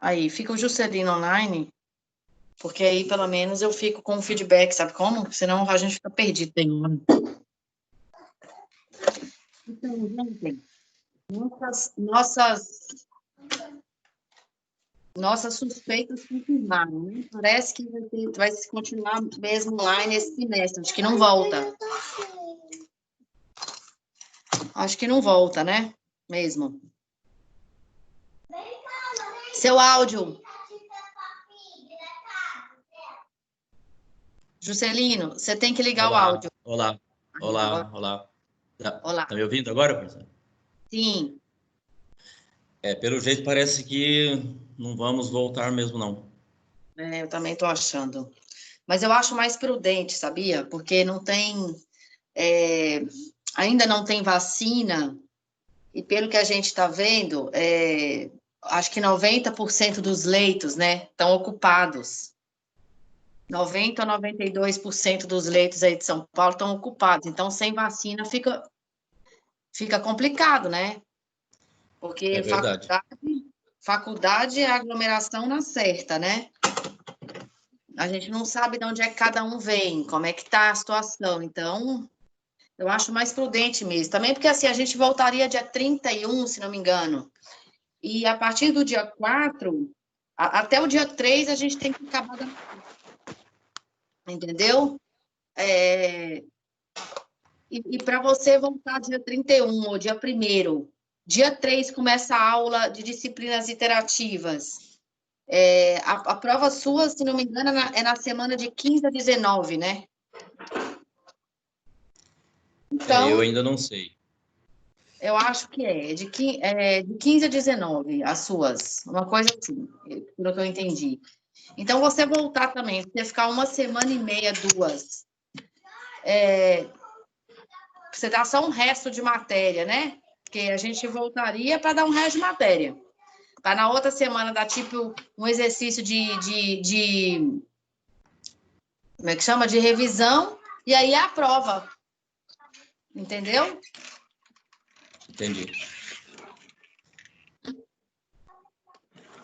Aí, fica o Juscelino online, porque aí, pelo menos, eu fico com o feedback, sabe como? Senão a gente fica perdido. Então, gente, nossas suspeitas confirmaram, né? Parece que vai se continuar mesmo online esse semestre. Acho que não volta. Acho que não volta, né? Mesmo. Seu áudio. Juscelino, você tem que ligar o áudio. Olá. Olá. Tá me ouvindo agora, professor? Sim. Pelo jeito parece que não vamos voltar mesmo, não. Eu também estou achando. Mas eu acho mais prudente, sabia? Porque não tem... ainda não tem vacina, e pelo que a gente está vendo, acho que 90% dos leitos, né, estão ocupados. 90% a 92% dos leitos aí de São Paulo estão ocupados. Então, sem vacina fica complicado, né? Porque É verdade. faculdade é aglomeração na certa, né? A gente não sabe de onde é que cada um vem, como é que está a situação. Então, eu acho mais prudente mesmo. Também porque, assim, a gente voltaria dia 31, se não me engano. E a partir do dia 4, até o dia 3, a gente tem que acabar da... Entendeu? E para você voltar dia 31 ou dia 1º, dia 3 começa a aula de disciplinas interativas. A prova sua, se não me engano, é na semana de 15 a 19, né? Então, eu ainda não sei. eu acho que de 15 a 19, as suas. Uma coisa assim, pelo que eu entendi. Então, você voltar também, você ficar uma semana e meia, 2, você dá só um resto de matéria, né? Porque a gente voltaria para dar um resto de matéria. Para na outra semana dar, tipo, um exercício como é que chama? De revisão, e aí é a prova. Entendeu? Entendi.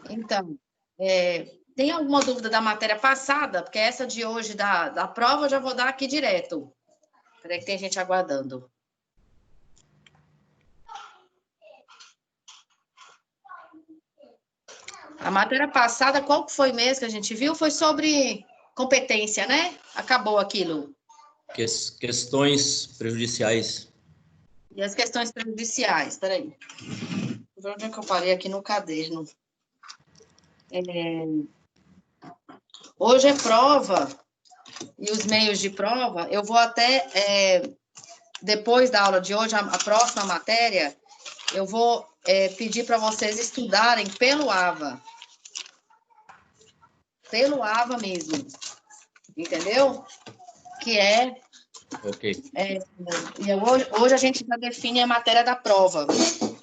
Então, tem alguma dúvida da matéria passada? Porque essa de hoje da prova eu já vou dar aqui direto. Peraí que tem gente aguardando. A matéria passada, qual que foi mesmo que a gente viu? Foi sobre competência, né? Acabou aquilo. Questões prejudiciais. E as questões prejudiciais, peraí. Onde é que eu parei aqui no caderno? Hoje é prova, e os meios de prova, eu vou até, depois da aula de hoje, a próxima matéria, eu vou pedir para vocês estudarem pelo AVA. Pelo AVA mesmo. Entendeu? Que Ok. E hoje a gente já define a matéria da prova.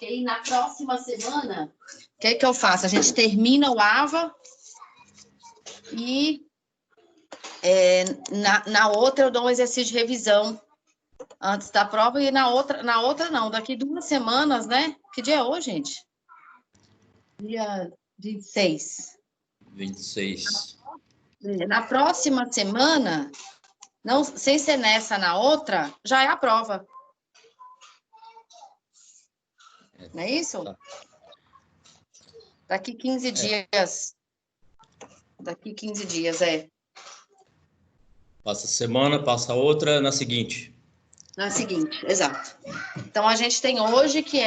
E aí, na próxima semana, o que eu faço? A gente termina o AVA e na outra eu dou um exercício de revisão antes da prova, e na outra não, daqui 2 semanas, né? Que dia é hoje, gente? Dia 26. 26. Na próxima semana, não, sem ser nessa, na outra, já é a prova. Não é isso? Tá. Daqui 15 dias. Daqui 15 dias, Passa semana, passa outra, na seguinte. Na seguinte, exato. Então, a gente tem hoje que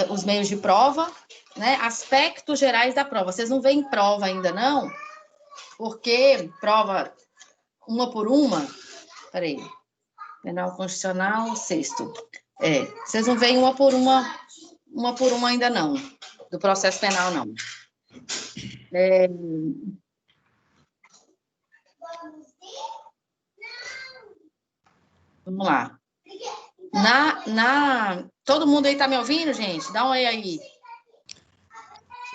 os meios de prova, né? Aspectos gerais da prova. Vocês não veem prova ainda, não? Porque prova uma por uma... Peraí. Penal Constitucional, sexto. Vocês não veem uma por uma ainda, não. Do processo penal, não. Vamos lá. Todo mundo aí tá me ouvindo, gente? Dá um oi aí.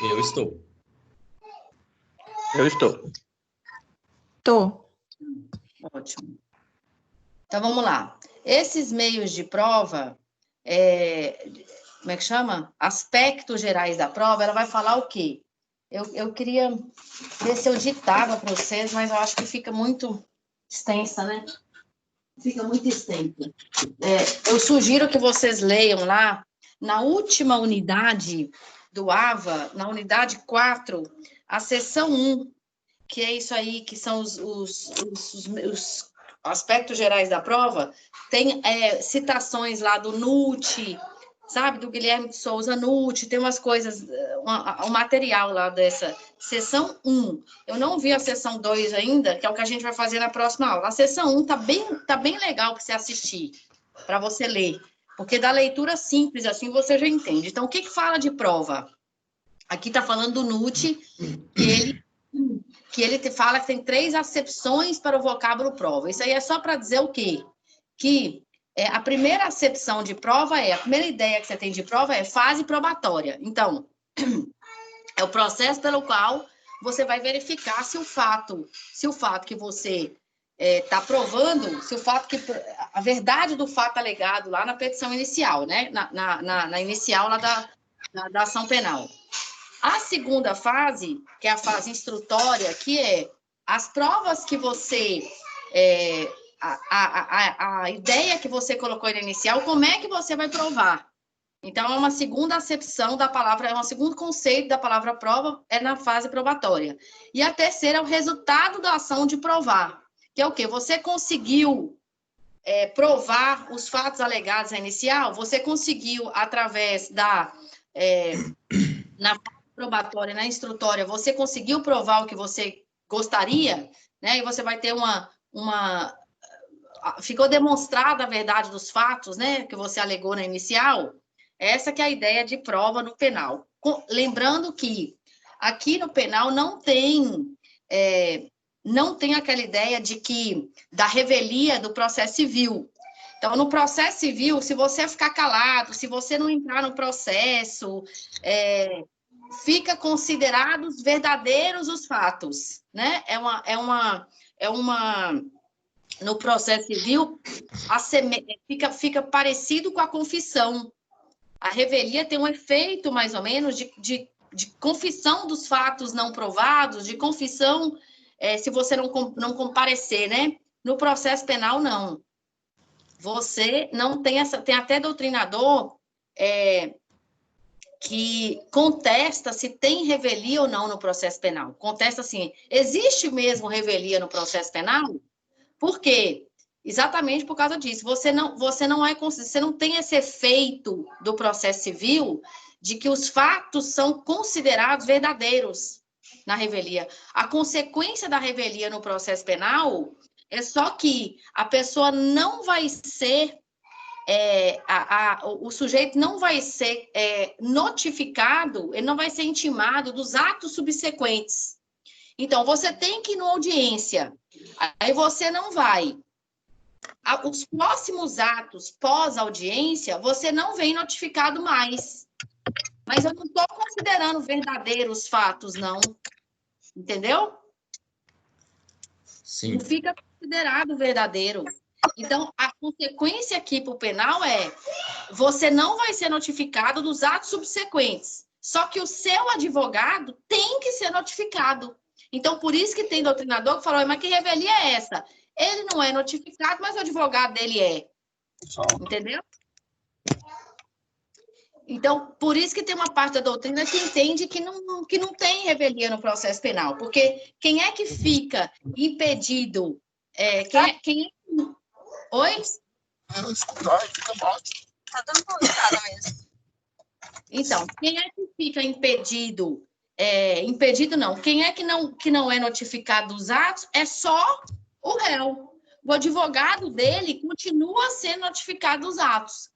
Eu estou. Eu estou. Tô. Ótimo. Então, vamos lá. Esses meios de prova, como é que chama? Aspectos gerais da prova, ela vai falar o quê? Eu queria ver se eu ditava para vocês, mas eu acho que fica muito extensa, né? Fica muito extensa. Eu sugiro que vocês leiam lá, na última unidade do AVA, na unidade 4, a seção 1, que é isso aí, que são os aspectos gerais da prova. Tem citações lá do NUT, sabe, do Guilherme de Souza NUT, tem umas coisas, um material lá dessa seção 1. Eu não vi a seção 2 ainda, que é o que a gente vai fazer na próxima aula. A seção 1 tá bem legal para você assistir, para você ler, porque da leitura simples, assim, você já entende. Então, o que fala de prova? Aqui está falando do NUT, que ele te fala que tem 3 acepções para o vocábulo prova. Isso aí é só para dizer o quê? Que a primeira acepção de prova a primeira ideia que você tem de prova é fase probatória. Então, é o processo pelo qual você vai verificar se o fato que você está provando, se o fato que a verdade do fato alegado lá na petição inicial, né? Na inicial lá da ação penal. A segunda fase, que é a fase instrutória, que é as provas que você... a ideia que você colocou na inicial, como é que você vai provar? Então, é uma segunda acepção da palavra, é um segundo conceito da palavra prova, é na fase probatória. E a terceira é o resultado da ação de provar, que é o quê? Você conseguiu provar os fatos alegados na inicial, você conseguiu, através da... na fase probatória, na instrutória, você conseguiu provar o que você gostaria, né? E você vai ter ficou demonstrada a verdade dos fatos, né, que você alegou na inicial. Essa que é a ideia de prova no penal. Lembrando que aqui no penal não tem aquela ideia da revelia do processo civil. Então, no processo civil, se você ficar calado, se você não entrar no processo, fica considerados verdadeiros os fatos, né? No processo civil, fica parecido com a confissão. A revelia tem um efeito, mais ou menos, de confissão dos fatos não provados, de confissão se você não comparecer, né? No processo penal, não. Você não tem tem até doutrinador que contesta se tem revelia ou não no processo penal. Contesta assim, existe mesmo revelia no processo penal? Por quê? Exatamente por causa disso. Você não tem esse efeito do processo civil de que os fatos são considerados verdadeiros na revelia. A consequência da revelia no processo penal é só que a pessoa não vai ser... o sujeito não vai ser notificado, ele não vai ser intimado dos atos subsequentes. Então, você tem que ir na audiência, aí você não vai. Os próximos atos pós-audiência, você não vem notificado mais. Mas eu não estou considerando verdadeiros fatos, não. Entendeu? Sim. Não fica considerado verdadeiro. Então, a consequência aqui para o penal você não vai ser notificado dos atos subsequentes. Só que o seu advogado tem que ser notificado. Então, por isso que tem doutrinador que falou, mas que revelia é essa? Ele não é notificado, mas o advogado dele é. Entendeu? Então, por isso que tem uma parte da doutrina que entende que não tem revelia no processo penal. Porque quem é que fica impedido? Oi? Tá dando uma olhada mesmo. Então, quem é que fica impedido? Impedido não. Quem é que não é notificado dos atos é só o réu. O advogado dele continua sendo notificado dos atos.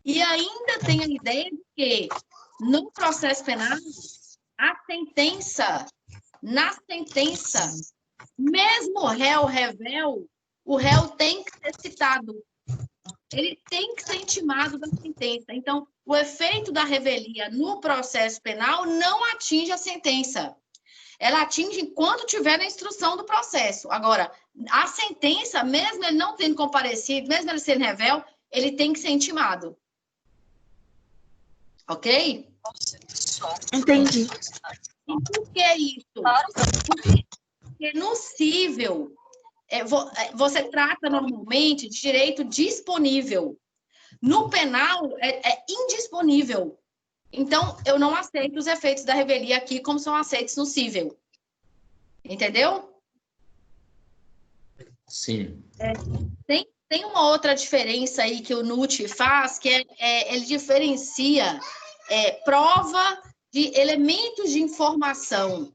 E ainda tem a ideia de que, no processo penal, na sentença, mesmo o réu revel, o réu tem que ser citado. Ele tem que ser intimado da sentença. Então, o efeito da revelia no processo penal não atinge a sentença. Ela atinge enquanto tiver na instrução do processo. Agora, a sentença, mesmo ele não tendo comparecido, mesmo ele sendo revel, ele tem que ser intimado. Ok? Entendi. E por que isso? Porque no cível, você trata normalmente de direito disponível. No penal, é indisponível. Então, eu não aceito os efeitos da revelia aqui como são aceitos no cível. Entendeu? Sim. Tem uma outra diferença aí que o NUT faz, que ele diferencia prova de elementos de informação.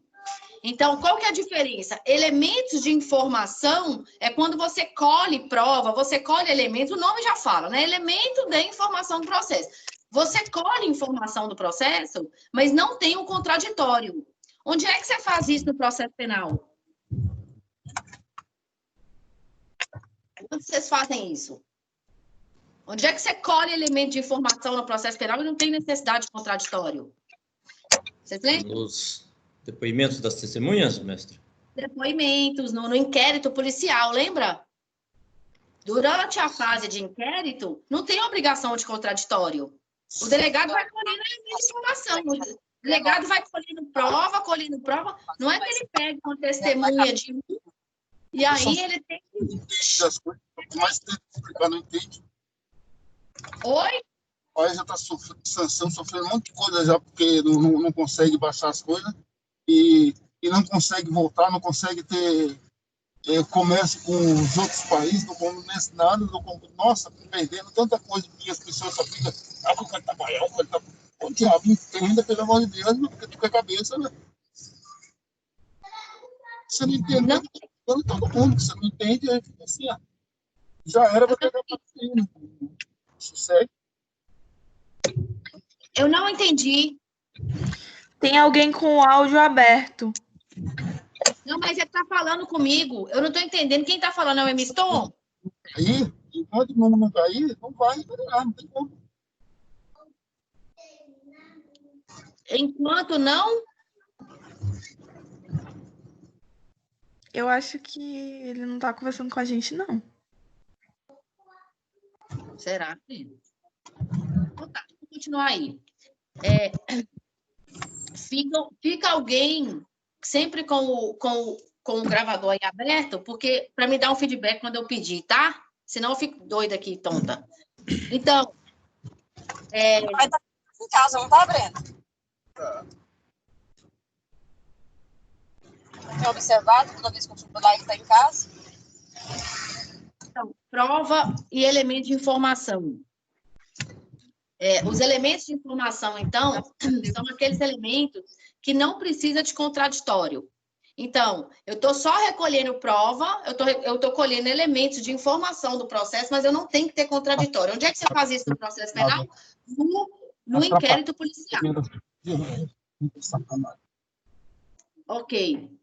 Então, qual que é a diferença? Elementos de informação é quando você colhe prova, você colhe elementos, o nome já fala, né? Elemento de informação do processo. Você colhe informação do processo, mas não tem um contraditório. Onde é que você faz isso no processo penal? Onde vocês fazem isso? Onde é que você colhe elemento de informação no processo penal e não tem necessidade de contraditório? Vocês lembram? Nos depoimentos das testemunhas, mestre? Depoimentos, no inquérito policial, lembra? Durante a fase de inquérito, não tem obrigação de contraditório. O delegado vai colhendo informação. O delegado vai colhendo prova. Não é que ele pega uma testemunha de um e aí ele tem que... Mas tem que explicar, não entende. Oi? Olha, já está sofrendo sanção, sofrendo um monte de coisa já, porque não consegue baixar as coisas e não consegue voltar, não consegue ter comércio com os outros países, não comércio nada, nossa, perdendo tanta coisa, porque as pessoas só ficam, o cara tá baiano, o cara tá... O diabo entenda, pelo amor de Deus, porque tu com a cabeça, né? Você não entende, não. Todo mundo, você não entende, aí fica assim, ó. Já era para pegar patrocínio. Sossego. Eu não entendi. Tem alguém com o áudio aberto. Não, mas ele tá falando comigo. Eu não tô entendendo. Quem tá falando é o Emiston? Aí, enquanto não cair, não vai entregar, não tem como. Enquanto não... Eu acho que ele não tá conversando com a gente, não. Será? Então tá, vou continuar aí. Fica alguém sempre com o gravador aí aberto, porque para me dar um feedback quando eu pedir, tá? Senão eu fico doida aqui, tonta. Então... Mas tá em casa, não tá, Breno? Tá. Tem observado toda vez que eu subo lá ele tá em casa? Então, prova e elemento de informação. Os elementos de informação, então, são aqueles elementos que não precisam de contraditório. Então, eu estou só recolhendo prova, eu estou colhendo elementos de informação do processo, mas eu não tenho que ter contraditório. Onde é que você faz isso no processo penal? No inquérito policial. Ok.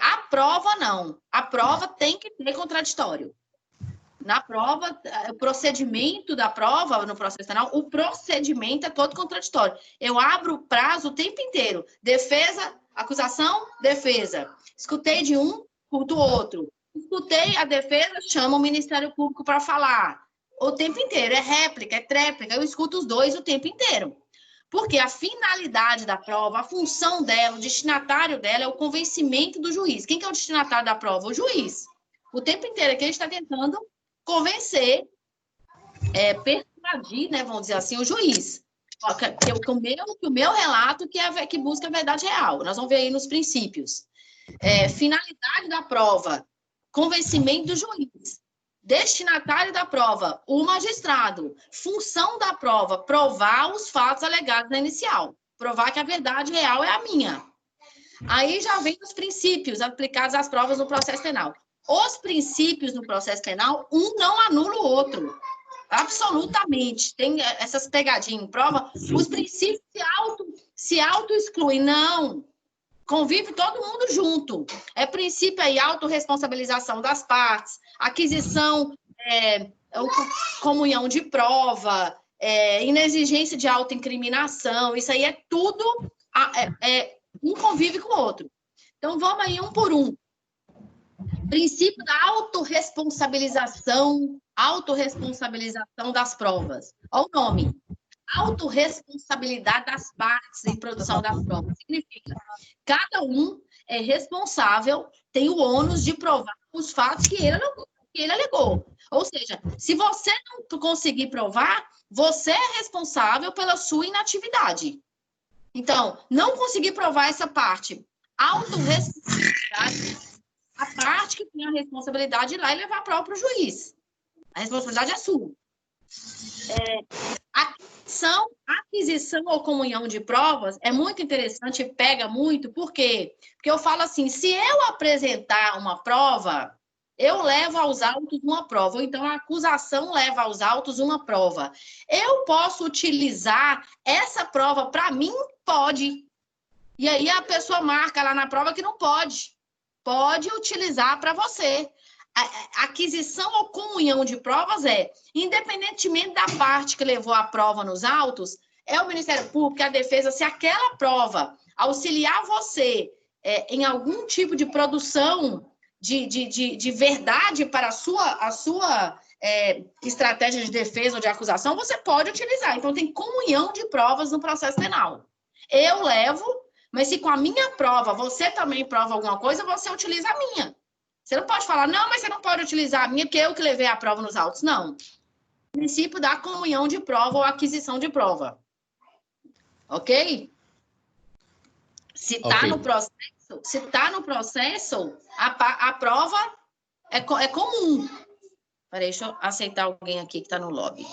A prova, não. A prova tem que ter contraditório. Na prova, o procedimento da prova, no processo penal, o procedimento é todo contraditório. Eu abro o prazo o tempo inteiro. Defesa, acusação, defesa. Escutei de um, escuto o outro. Escutei a defesa, chama o Ministério Público para falar. O tempo inteiro. É réplica, é tréplica. Eu escuto os dois o tempo inteiro. Porque a finalidade da prova, a função dela, o destinatário dela é o convencimento do juiz. Quem que é o destinatário da prova? O juiz. O tempo inteiro aqui a gente está tentando convencer, persuadir, né, vamos dizer assim, o juiz. Que o meu relato que busca a verdade real. Nós vamos ver aí nos princípios. Finalidade da prova, convencimento do juiz. Destinatário da prova, o magistrado. Função da prova, provar os fatos alegados na inicial. Provar que a verdade real é a minha. Aí já vem os princípios aplicados às provas no processo penal. Os princípios no processo penal, um não anula o outro. Absolutamente. Tem essas pegadinhas em prova. Os princípios se auto-excluem. Não. Convive todo mundo junto. Princípio aí, autorresponsabilização das partes, aquisição, comunhão de prova, inexigência de autoincriminação. Isso aí é tudo, um convive com o outro. Então, vamos aí um por um. Princípio da autorresponsabilização das provas. Olha o nome. autorresponsabilidade das partes em produção da prova. Significa, cada um é responsável, tem o ônus de provar os fatos que ele alegou. Ou seja, se você não conseguir provar, você é responsável pela sua inatividade. Então, não conseguir provar essa parte, autorresponsabilidade, a parte que tem a responsabilidade de ir lá e levar a prova para o juiz. A responsabilidade é sua. Aquisição ou comunhão de provas é muito interessante, pega muito, por quê? Porque eu falo assim, se eu apresentar uma prova, eu levo aos autos uma prova, ou então a acusação leva aos autos uma prova. Eu posso utilizar essa prova para mim? Pode. E aí a pessoa marca lá na prova que não pode. Pode utilizar para você. A aquisição ou comunhão de provas independentemente da parte que levou a prova nos autos, é o Ministério Público, a defesa, se aquela prova auxiliar você em algum tipo de produção de verdade para a sua estratégia de defesa ou de acusação, você pode utilizar. Então, tem comunhão de provas no processo penal. Eu levo, mas se com a minha prova você também prova alguma coisa, você utiliza a minha. Você não pode falar, não, mas você não pode utilizar a minha, porque eu que levei a prova nos autos. Não. O princípio da comunhão de prova ou aquisição de prova. Ok? Se está no processo, a prova é comum. Peraí, deixa eu aceitar alguém aqui que está no lobby.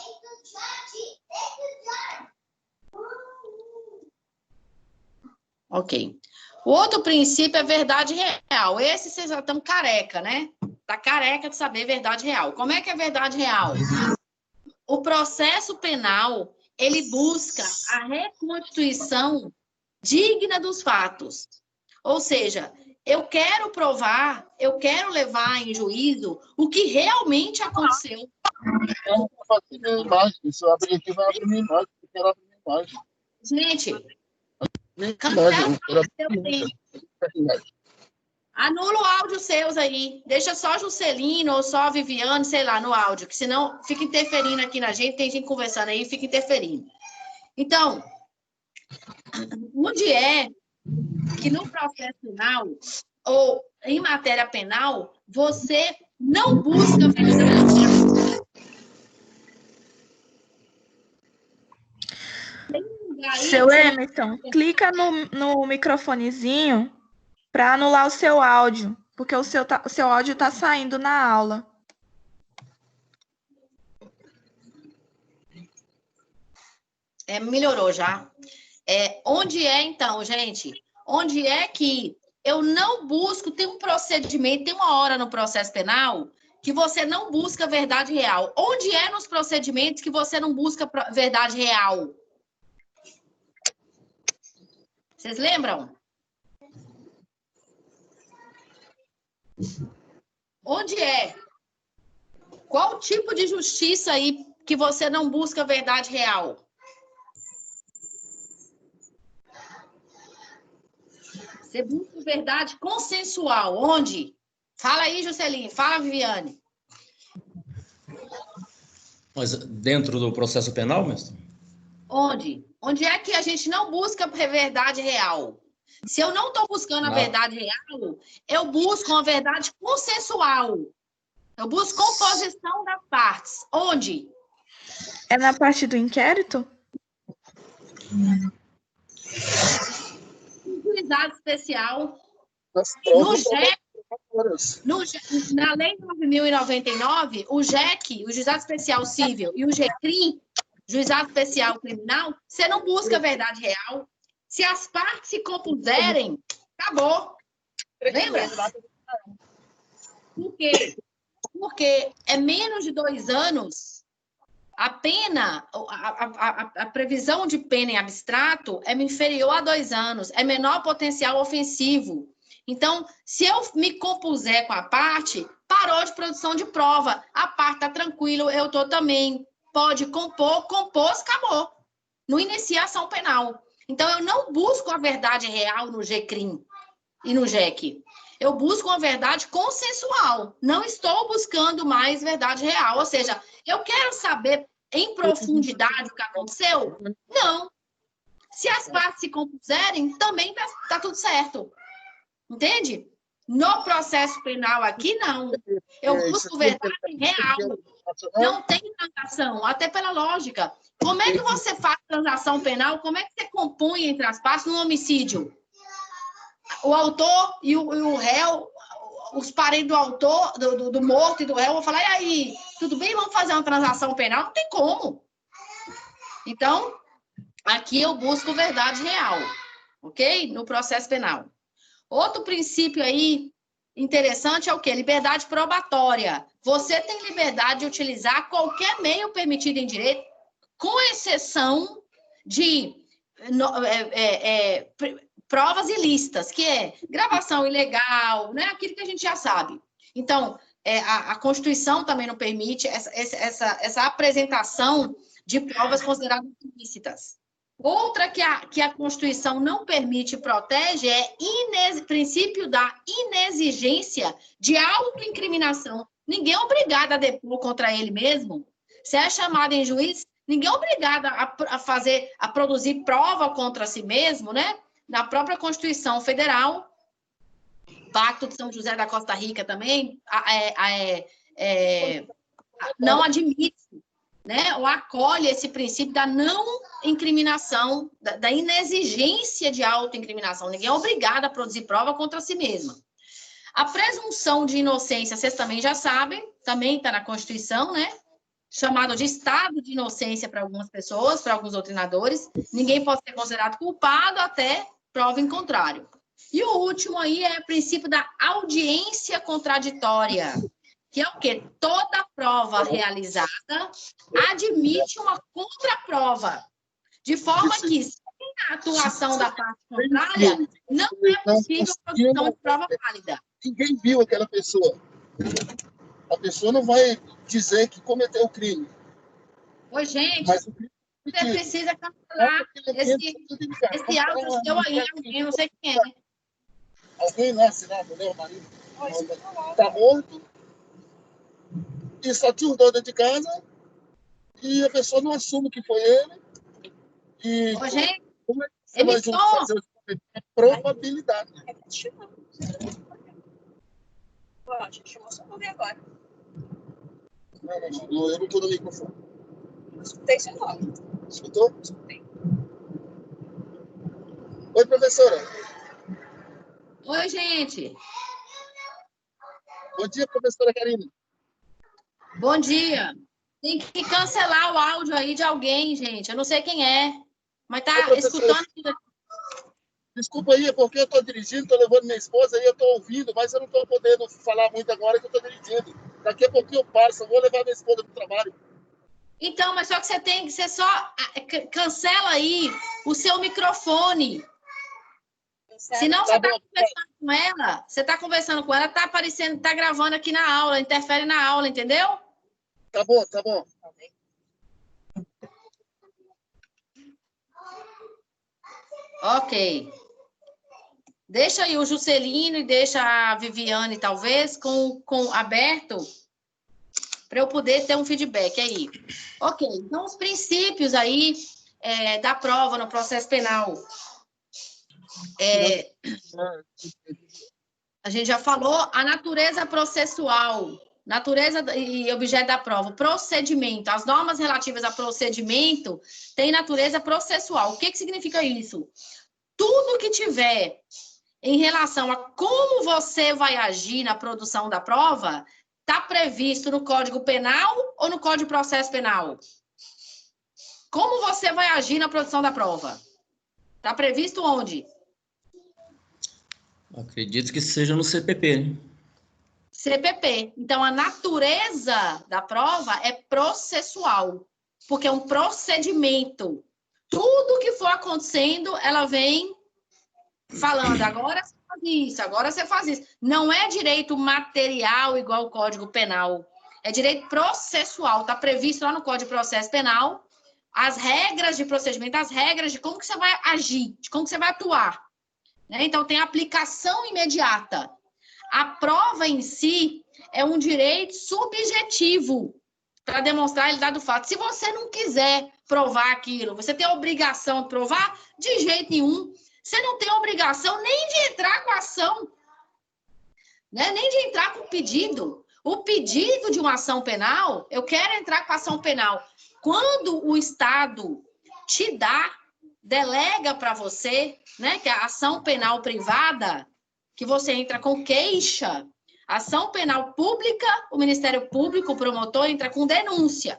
Ok. O outro princípio é verdade real. Esse vocês já estão careca, né? Está careca de saber verdade real. Como é que é verdade real? O processo penal, ele busca a reconstituição digna dos fatos. Ou seja, eu quero provar, eu quero levar em juízo o que realmente aconteceu. Eu vou fazer minha imagem. Se eu abrir aqui, vai abrir minha imagem. Eu quero abrir minha imagem. Gente, cancela o seu. Anula o áudio seus aí. Deixa só Juscelino ou só Viviane, sei lá, no áudio, que senão fica interferindo aqui na gente, tem gente conversando aí, fica interferindo. Então, onde é que no processo penal ou em matéria penal, você não busca verdade? Seu Emerson, clica no microfonezinho para anular o seu áudio, porque o seu áudio está saindo na aula. Melhorou já. Onde é, então, gente? Onde é que eu não busco, tem um procedimento, tem uma hora no processo penal que você não busca verdade real. Onde é nos procedimentos que você não busca verdade real? Vocês lembram? Onde é? Qual tipo de justiça aí que você não busca verdade real? Você busca verdade consensual. Onde? Fala aí, Juscelino. Fala, Viviane. Mas dentro do processo penal, mestre? Onde? Onde é que a gente não busca verdade real? Se eu não estou buscando a verdade real, eu busco uma verdade consensual. Eu busco composição das partes. Onde? É na parte do inquérito? Juizado especial. Na Lei 9.099, o JEC, o Juizado Especial Civil, e o GCRIM, Juizado Especial Criminal, você não busca a verdade real. Se as partes se compuserem, acabou. Lembra? Por quê? Porque é menos de 2 anos, a pena, a previsão de pena em abstrato é inferior a 2 anos, é menor potencial ofensivo. Então, se eu me compuser com a parte, parou de produção de prova. A parte está tranquila, eu estou também. Pode compor, compôs, acabou. Não inicia ação penal. Então, eu não busco a verdade real no GCRIM e no JEC. Eu busco uma verdade consensual. Não estou buscando mais verdade real. Ou seja, eu quero saber em profundidade o que aconteceu? Não. Se as partes se compuserem, também tá tudo certo. Entende? No processo penal aqui, não. Eu busco verdade real. Não tem transação, até pela lógica. Como é que você faz transação penal? Como é que você compõe entre as partes no homicídio? O autor e o réu, os parentes do autor, do morto e do réu, vão falar, e aí, tudo bem, vamos fazer uma transação penal? Não tem como. Então, aqui eu busco verdade real, ok? No processo penal. Outro princípio aí interessante é o quê? Liberdade probatória. Você tem liberdade de utilizar qualquer meio permitido em direito, com exceção de provas ilícitas, que é gravação ilegal, né? Aquilo que a gente já sabe. Então, a Constituição também não permite essa apresentação de provas consideradas ilícitas. Outra que a Constituição não permite e protege é o princípio da inexigência de autoincriminação. Ninguém é obrigado a depor contra ele mesmo. Se é chamado em juiz, ninguém é obrigado a produzir prova contra si mesmo, né? Na própria Constituição Federal, Pacto de São José da Costa Rica também não admite, né, ou acolhe esse princípio da não incriminação, da inexigência de autoincriminação. Ninguém é obrigado a produzir prova contra si mesma. A presunção de inocência, vocês também já sabem, também está na Constituição, né? Chamado de estado de inocência para algumas pessoas, para alguns doutrinadores. Ninguém pode ser considerado culpado até prova em contrário. E o último aí é o princípio da audiência contraditória, que é o quê? Toda prova realizada admite uma contraprova, de forma que, sem a atuação da parte contrária, não é possível a produção de prova válida. Ninguém viu aquela pessoa. A pessoa não vai dizer que cometeu o crime. Oi, gente, Mas você precisa cancelar esse áudio seu aí, alguém, não sei quem é. Alguém nasce lá, mulher, o marido, está morto, e só tinha um dono dentro de casa, e a pessoa não assume que foi ele. E Ô, gente, como é que você vai fazer a probabilidade? Chamou só pra ver agora. Não, eu não estou no microfone. Escutei seu nome. Escutou? Oi, professora. Oi, gente. Bom dia, professora Karine. Bom dia. Tem que cancelar o áudio aí de alguém, gente. Eu não sei quem é, mas tá escutando. Desculpa aí, é porque eu estou dirigindo, estou levando minha esposa e eu estou ouvindo, mas eu não estou podendo falar muito agora que eu estou dirigindo. Daqui a pouquinho eu passo, eu vou levar minha esposa para o trabalho. Então, mas só que você só cancela aí o seu microfone. Senão você está conversando com ela, está aparecendo, está gravando aqui na aula, interfere na aula, entendeu? Tá bom, tá bom. Ok. Deixa aí o Juscelino e deixa a Viviane, talvez, com aberto, para eu poder ter um feedback aí. Ok, então os princípios aí da prova no processo penal. A gente já falou a natureza processual, natureza e objeto da prova, procedimento. As normas relativas a procedimento têm natureza processual. O que significa isso? Tudo que tiver em relação a como você vai agir na produção da prova está previsto no Código Penal ou no Código de Processo Penal? Como você vai agir na produção da prova? Está previsto onde? Acredito que seja no CPP, né? CPP. Então, a natureza da prova é processual, porque é um procedimento. Tudo que for acontecendo, ela vem falando, agora você faz isso, agora você faz isso. Não é direito material igual o Código Penal, é direito processual. Está previsto lá no Código de Processo Penal as regras de procedimento, as regras de como que você vai agir, de como que você vai atuar. Então, tem aplicação imediata. A prova em si é um direito subjetivo. para demonstrar a realidade do fato. Se você não quiser provar aquilo, você tem a obrigação de provar? De jeito nenhum. Você não tem obrigação nem de entrar com a ação, né? Nem de entrar com o pedido. O pedido de uma ação penal, eu quero entrar com a ação penal. Quando o Estado te dá, delega para você, né, que é a ação penal privada, que você entra com queixa, ação penal pública, o Ministério Público, o promotor, entra com denúncia.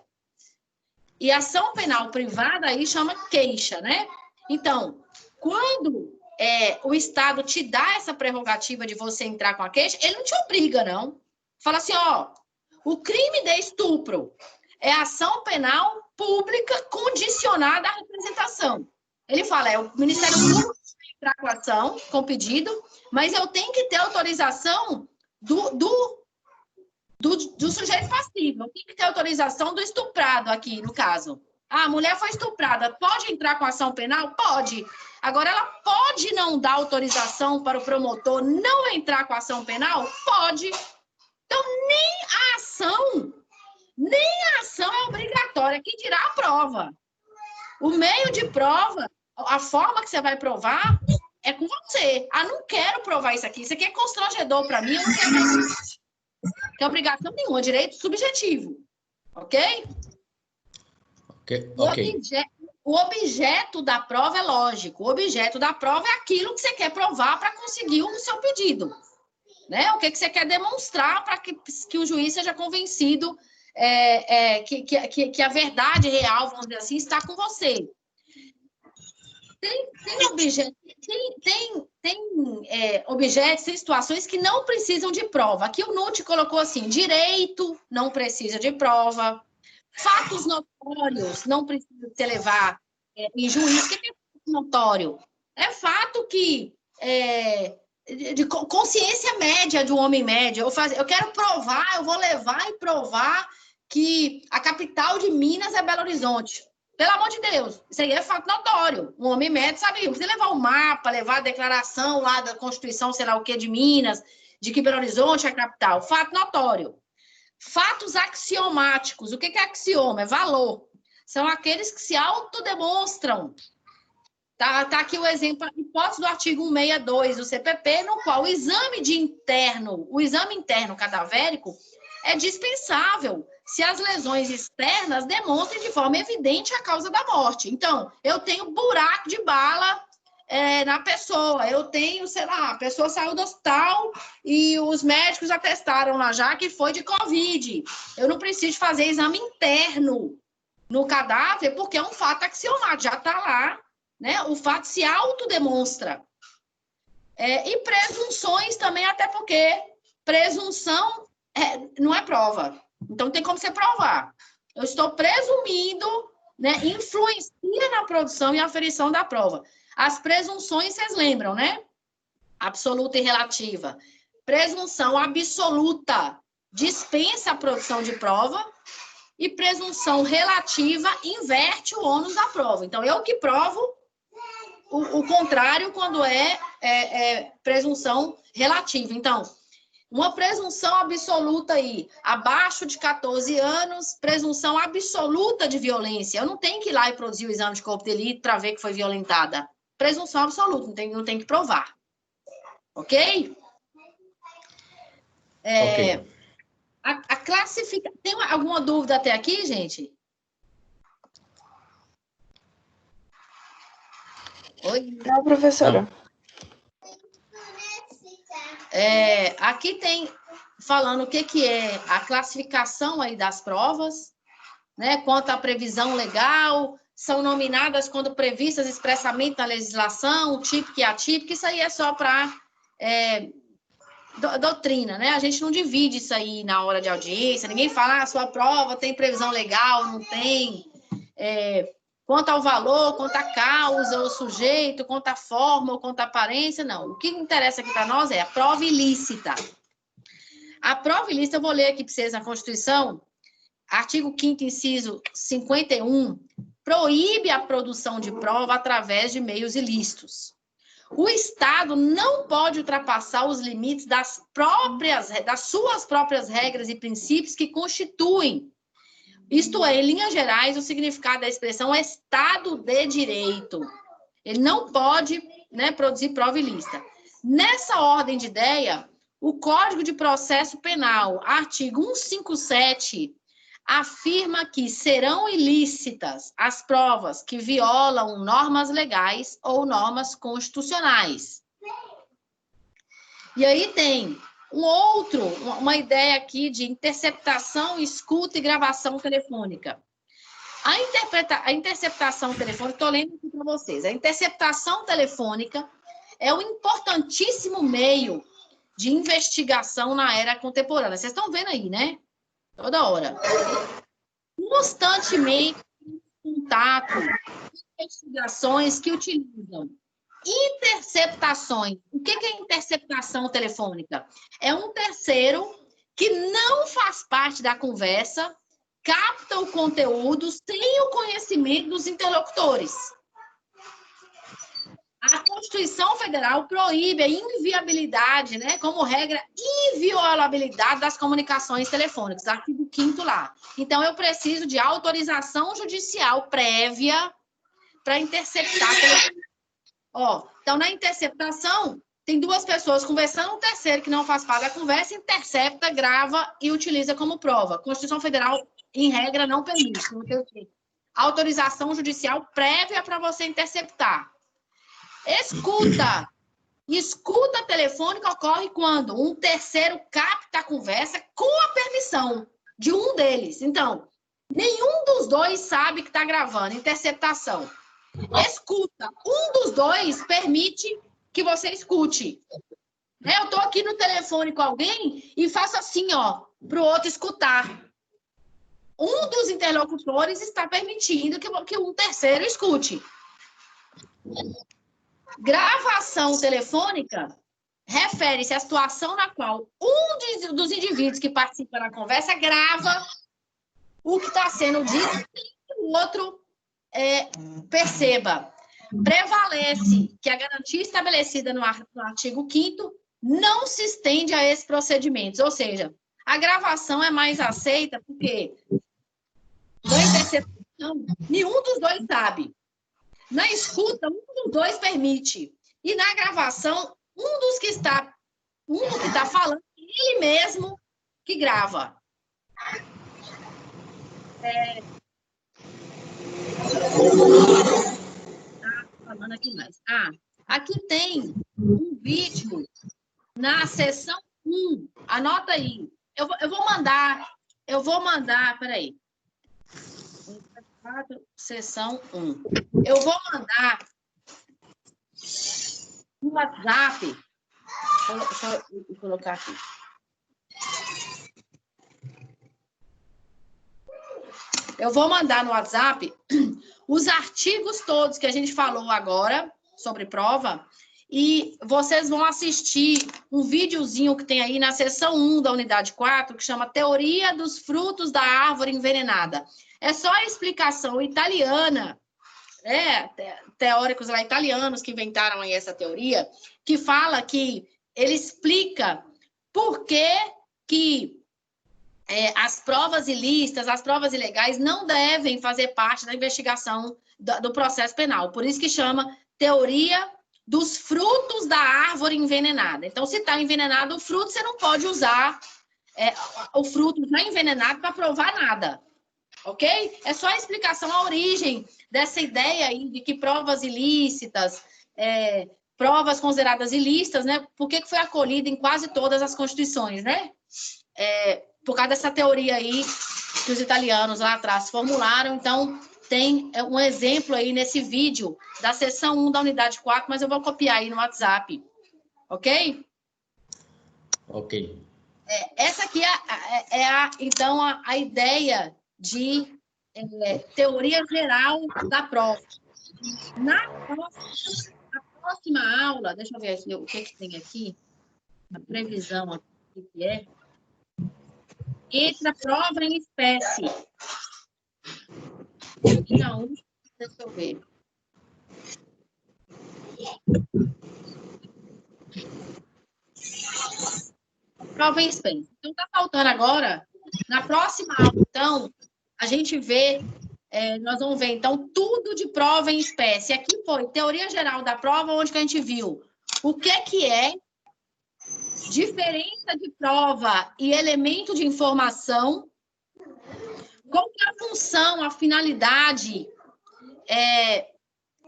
E ação penal privada aí chama queixa, né? Então, quando o Estado te dá essa prerrogativa de você entrar com a queixa, ele não te obriga, não. Fala assim, ó, o crime de estupro é ação penal pública condicionada à representação. Ele fala, o Ministério Público vai entrar com a ação, com pedido, mas eu tenho que ter autorização do sujeito passivo. Eu tenho que ter autorização do estuprado aqui, no caso. A mulher foi estuprada, pode entrar com ação penal? Pode. Agora, ela pode não dar autorização para o promotor não entrar com ação penal? Pode. Então, nem a ação é obrigatória, que dirá a prova. O meio de prova, a forma que você vai provar é com você. Ah, não quero provar isso aqui é constrangedor para mim, eu não quero mais isso. Não tem obrigação nenhuma, direito subjetivo. Ok? Ok. O objeto da prova é lógico. O objeto da prova é aquilo que você quer provar para conseguir o seu pedido. Né? O que você quer demonstrar para que o juiz seja convencido que a verdade real, vamos dizer assim, está com você. Tem objetos, tem situações que não precisam de prova. Aqui o NUT colocou assim, direito não precisa de prova, fatos notórios não precisa se levar em juízo. O que é fato notório? É fato que... de consciência média de um homem médio. Eu quero provar, eu vou levar e provar que a capital de Minas é Belo Horizonte. Pelo amor de Deus, isso aí é fato notório. Um homem médio sabe, você levar o mapa, levar a declaração lá da Constituição, sei lá o que, de Minas, de que Belo Horizonte é a capital. Fato notório. Fatos axiomáticos. O que é axioma? É valor. São aqueles que se autodemonstram. Tá aqui o exemplo, a hipótese do artigo 162 do CPP, no qual o exame interno cadavérico é dispensável se as lesões externas demonstrem de forma evidente a causa da morte. Então, eu tenho buraco de bala na pessoa, eu tenho, sei lá, a pessoa saiu do hospital e os médicos atestaram lá já que foi de Covid. Eu não preciso fazer exame interno no cadáver, porque é um fato axiomático, já está lá. Né? O fato se autodemonstra. E presunções também, até porque presunção não é prova. Então, tem como você provar. Eu estou presumindo, né? Influencia na produção e aferição da prova. As presunções, vocês lembram, né? Absoluta e relativa. Presunção absoluta dispensa a produção de prova e presunção relativa inverte o ônus da prova. Então, eu que provo o contrário quando é presunção relativa. Então, uma presunção absoluta aí, abaixo de 14 anos, presunção absoluta de violência. Eu não tenho que ir lá e produzir o exame de corpo de delito para ver que foi violentada. Presunção absoluta, não tem que provar. Ok? Ok. A classificação... Tem alguma dúvida até aqui, gente? Oi? Não, professora. Não. Aqui tem falando o que é a classificação aí das provas, né? Quanto à previsão legal, são nominadas quando previstas expressamente na legislação, típica e atípica, isso aí é só para doutrina, né? A gente não divide isso aí na hora de audiência, ninguém fala, a sua prova tem previsão legal, não tem... Quanto ao valor, quanto à causa, o sujeito, quanto à forma ou quanto à aparência, não. O que interessa aqui para nós é a prova ilícita. A prova ilícita, eu vou ler aqui para vocês na Constituição, artigo 5º, inciso 51, proíbe a produção de prova através de meios ilícitos. O Estado não pode ultrapassar os limites das suas próprias regras e princípios que constituem Isto é, em linhas gerais, o significado da expressão é Estado de Direito. Ele não pode, né, produzir prova ilícita. Nessa ordem de ideia, o Código de Processo Penal, artigo 157, afirma que serão ilícitas as provas que violam normas legais ou normas constitucionais. E aí tem uma ideia aqui de interceptação, escuta e gravação telefônica. A interceptação telefônica, estou lendo aqui para vocês, a interceptação telefônica é um importantíssimo meio de investigação na era contemporânea. Vocês estão vendo aí, né? Toda hora. Constantemente, contato, investigações que utilizam interceptações. O que é interceptação telefônica? É um terceiro que não faz parte da conversa, capta o conteúdo sem o conhecimento dos interlocutores. A Constituição Federal proíbe a inviabilidade, né, como regra, inviolabilidade das comunicações telefônicas, artigo 5º lá. Então, eu preciso de autorização judicial prévia para interceptar a telefônica. Então, na interceptação, tem duas pessoas conversando, um terceiro que não faz parte da conversa, intercepta, grava e utiliza como prova. A Constituição Federal, em regra, não permite. Não tem autorização judicial prévia para você interceptar. Escuta telefônica ocorre quando um terceiro capta a conversa com a permissão de um deles. Então, nenhum dos dois sabe que está gravando. Interceptação. Escuta. Um dos dois permite que você escute. Eu estou aqui no telefone com alguém e faço assim, para o outro escutar. Um dos interlocutores está permitindo que um terceiro escute. Gravação telefônica refere-se à situação na qual um dos indivíduos que participa da conversa grava o que está sendo dito e o outro perceba. Prevalece que a garantia estabelecida no artigo 5º não se estende a esses procedimentos, ou seja, a gravação é mais aceita porque na interceptação, nenhum dos dois sabe. Na escuta, um dos dois permite. E na gravação, um do que está falando, ele mesmo que grava. Falando aqui mais. Aqui tem um vídeo na seção 1. Anota aí. Eu vou mandar, peraí. Seção 1. Eu vou mandar no WhatsApp. Deixa eu colocar aqui. Eu vou mandar no WhatsApp os artigos todos que a gente falou agora sobre prova e vocês vão assistir um videozinho que tem aí na seção 1 da unidade 4 que chama Teoria dos Frutos da Árvore Envenenada. É só a explicação italiana, teóricos lá italianos que inventaram aí essa teoria, que fala que ele explica por que as provas ilícitas, as provas ilegais não devem fazer parte da investigação do processo penal. Por isso que chama Teoria dos Frutos da Árvore Envenenada. Então, se está envenenado o fruto, você não pode usar o fruto já envenenado para provar nada. Ok? É só a explicação, a origem dessa ideia aí de que provas ilícitas, provas consideradas ilícitas, né? Por que foi acolhida em quase todas as constituições, né? Por causa dessa teoria aí que os italianos lá atrás formularam. Então, tem um exemplo aí nesse vídeo da seção 1 da unidade 4, mas eu vou copiar aí no WhatsApp. Ok? Ok. Essa aqui então, a ideia de teoria geral da prova. Na próxima aula, deixa eu ver aqui, o que tem aqui, a previsão aqui que é, entra prova em espécie. Não, deixa eu ver. Prova em espécie. Então, está faltando agora, na próxima aula, então, a gente vê, nós vamos ver, então, tudo de prova em espécie. Aqui foi teoria geral da prova, onde que a gente viu o que é diferença de prova e elemento de informação, qual que é a função, a finalidade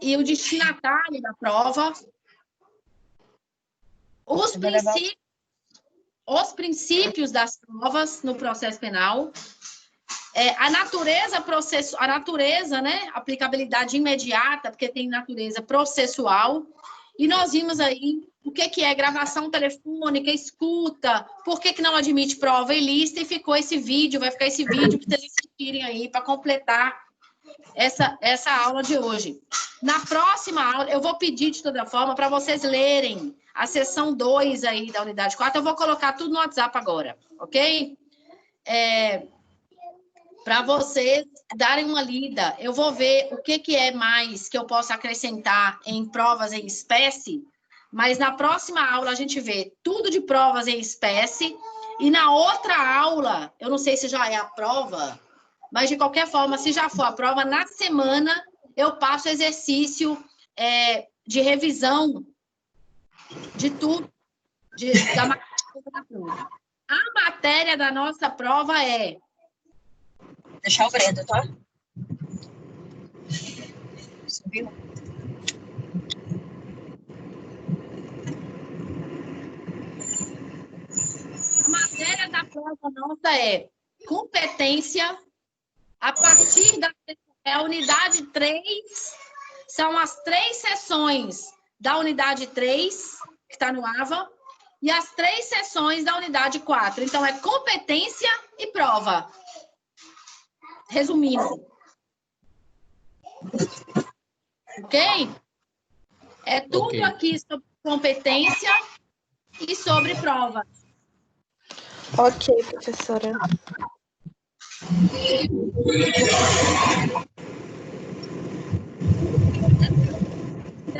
e o destinatário da prova, os princípios das provas no processo penal, a natureza, né? Aplicabilidade imediata, porque tem natureza processual, e nós vimos aí o que é gravação telefônica, escuta, por que não admite prova ilícita, e ficou esse vídeo, vai ficar esse vídeo para vocês assistirem aí, para completar essa aula de hoje. Na próxima aula, eu vou pedir, de toda forma, para vocês lerem a seção 2 aí da unidade 4, eu vou colocar tudo no WhatsApp agora, ok? Para vocês darem uma lida, eu vou ver o que é mais que eu posso acrescentar em provas em espécie, mas na próxima aula a gente vê tudo de provas em espécie, e na outra aula, eu não sei se já é a prova, mas de qualquer forma, se já for a prova, na semana eu passo exercício de revisão de tudo, da matéria da prova. A matéria da nossa prova é... Deixar o Breno, tá? Subiu? A matéria da prova nossa é competência, a partir da unidade 3, são as 3 sessões da unidade 3, que está no AVA, e as 3 sessões da unidade 4. Então, é competência e prova. Resumindo. Ok? É tudo aqui sobre competência e sobre prova. Ok, professora.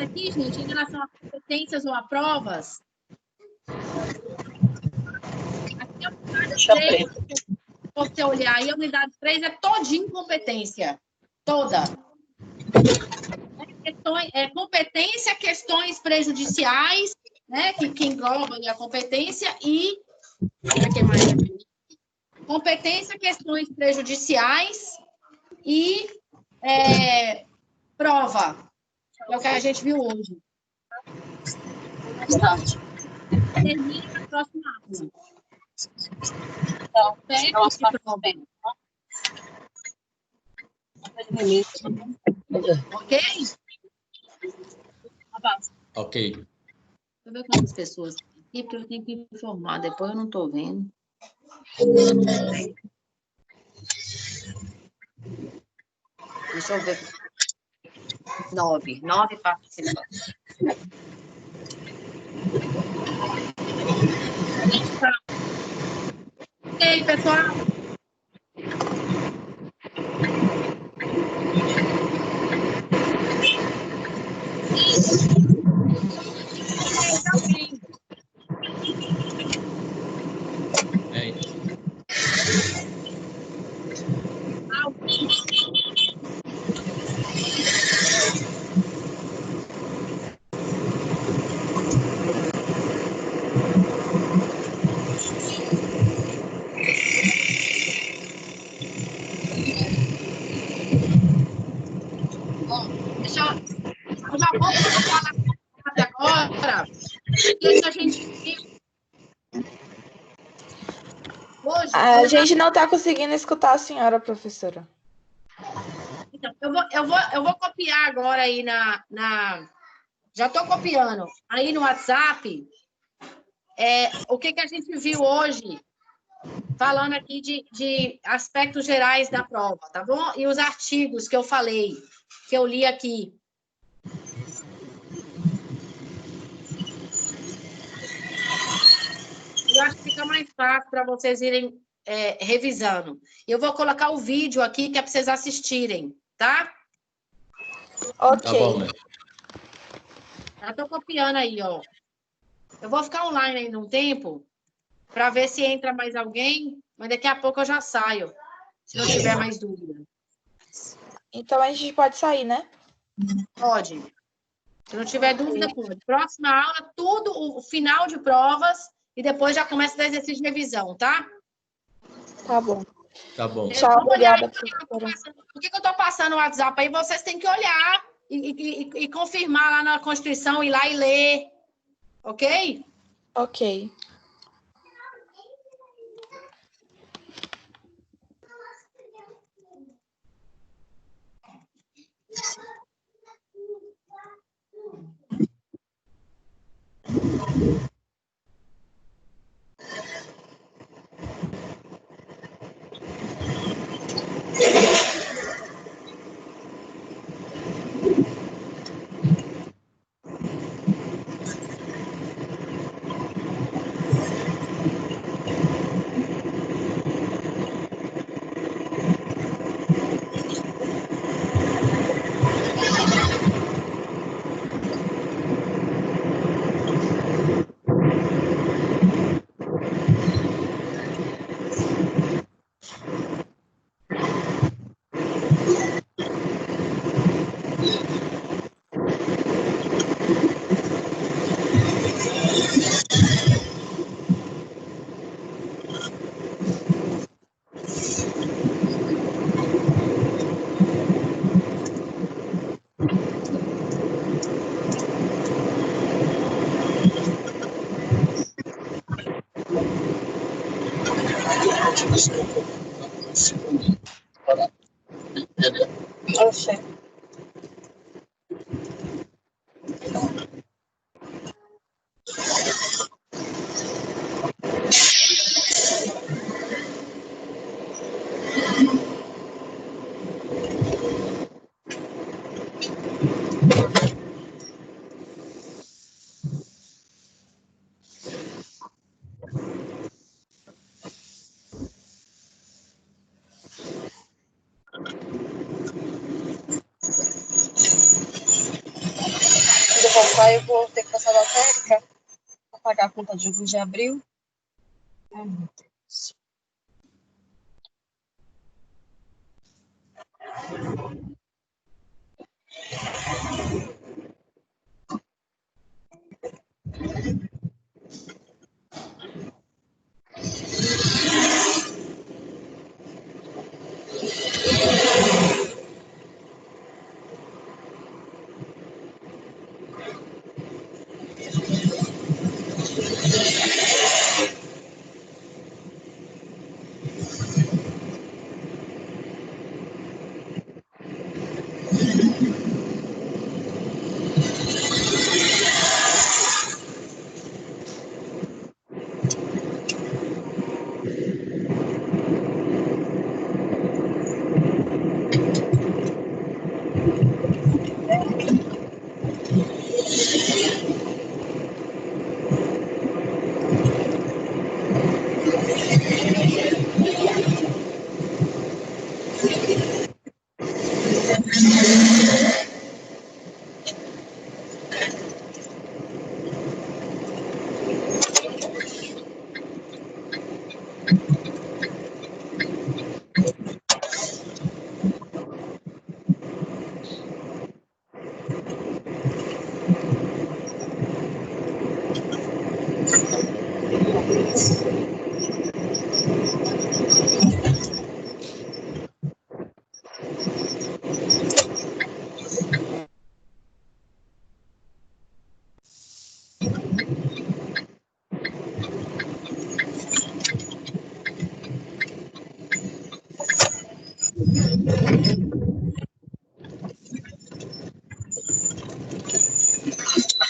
Aqui, gente, em relação a competências ou a provas, aqui é a unidade 3, se você olhar aí, a unidade 3 é todinha competência. Toda. Competência, questões prejudiciais, né, que engloba a competência, e... Aqui mais aqui. Competência, questões prejudiciais e prova. É o que a gente viu hoje. Termina a próxima aula. Então, ok? Ok. Deixa eu ver quantas pessoas tem aqui, porque eu tenho que informar. Depois eu não estou vendo. Deixa eu ver. 9 participantes. Ok, pessoal. Eu já vou colocar na agora. Isso a gente viu. Hoje, A gente não está conseguindo escutar a senhora, professora. Então, eu vou copiar agora aí já estou copiando. Aí no WhatsApp, o que a gente viu hoje, falando aqui de aspectos gerais da prova, tá bom? E os artigos que eu falei, que eu li aqui. Eu acho que fica mais fácil para vocês irem revisando. Eu vou colocar o vídeo aqui que é para vocês assistirem, tá? Ok. Tá bom, né? Já estou copiando aí, ó. Eu vou ficar online ainda um tempo para ver se entra mais alguém, mas daqui a pouco eu já saio. Se não tiver mais dúvida. Então a gente pode sair, né? Pode. Se não tiver dúvida, pode. Próxima aula, tudo, o final de provas, e depois já começa a dar exercício de revisão, tá? Tá bom. Tá bom. Tchau, Vamos olhar obrigada, aí por que professora. por que eu estou passando o WhatsApp aí? Vocês têm que olhar e confirmar lá na Constituição, ir lá e ler. Ok? Ok. Oxê. Quando eu voltar, eu vou ter que passar da técnica para pagar a conta de luz de abril. Ai, meu Deus.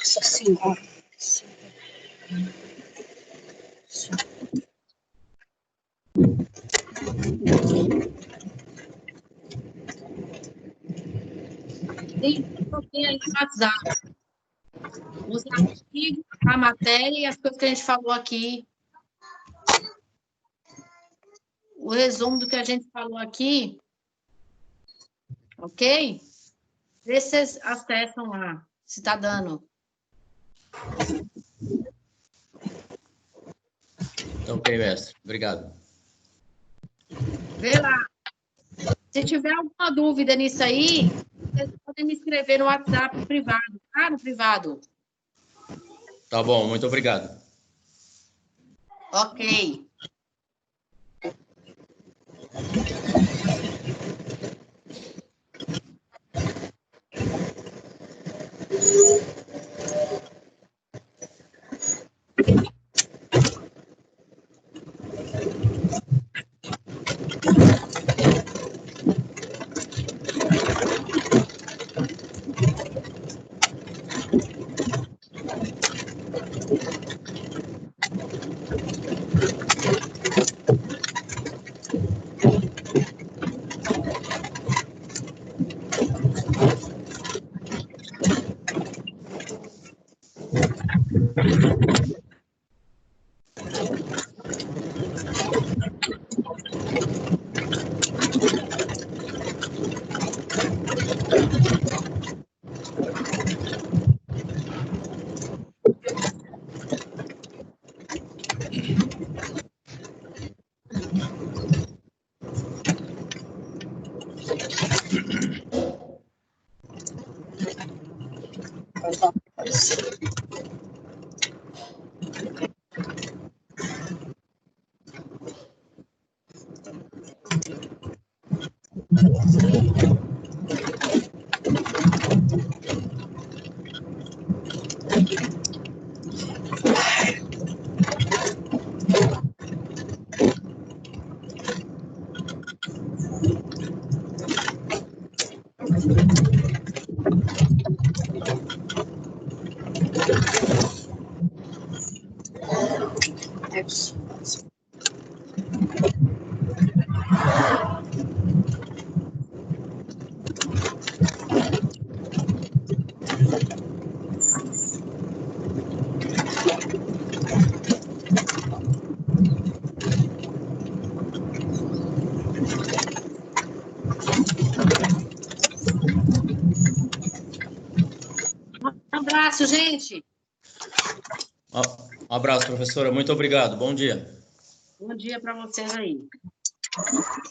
Nossa Senhora. Tem aí no WhatsApp os artigos, a matéria e as coisas que a gente falou aqui. O resumo do que a gente falou aqui. Ok? Vê se vocês acessam lá, se está dando. Ok, mestre. Obrigado. Vê lá. Se tiver alguma dúvida nisso aí, vocês podem me escrever no WhatsApp privado, tá? No privado. Tá bom, muito obrigado. Ok. Um abraço, gente. Um abraço, professora. Muito obrigado. Bom dia. Bom dia para vocês aí.